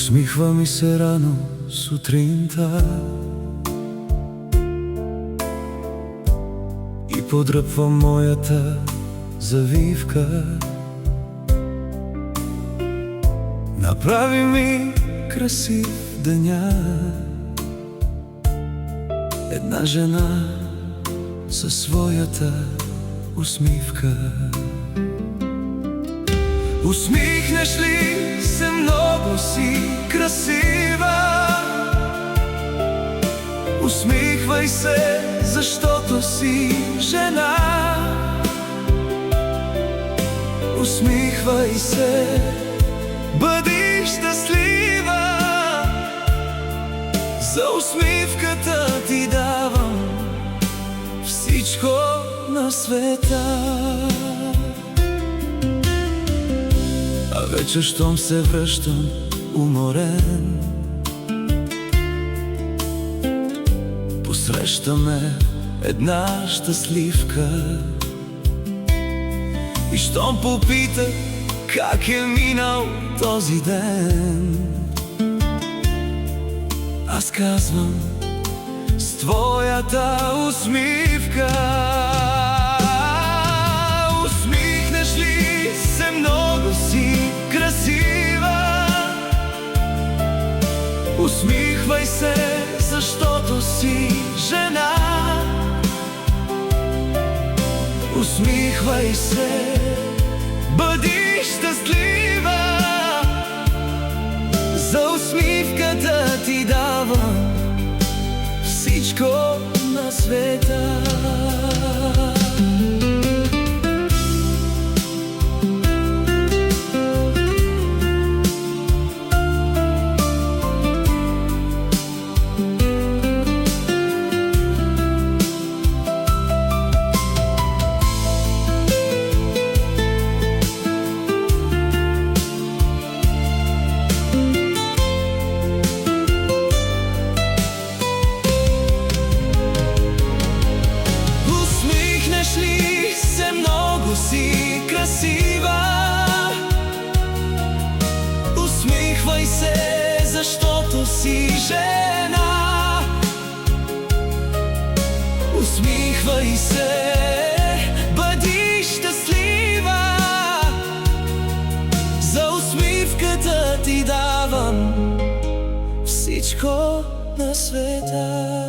Усмихва ми се рано сутринта и подръпва моята завивка. Направи ми красив деня една жена със своята усмивка. Усмихнеш ли се, много си красива. Усмихвай се, защото си жена. Усмихвай се, бъди щастлива. За усмивката ти давам всичко на света. А вечер, щом се връщам уморен, посрещаме една щастливка. И щом попита как е минал този ден, аз казвам: с твоята усмивка. Усмихнеш ли се, много си красива. Усмихвай се, защото си жена. Усмихвай се, бъди щастлива. За усмивката ти давам всичко на света. Си красива. Усмихвай се, защото си жена. Усмихвай се, бъди щастлива. За усмивката ти давам всичко на света.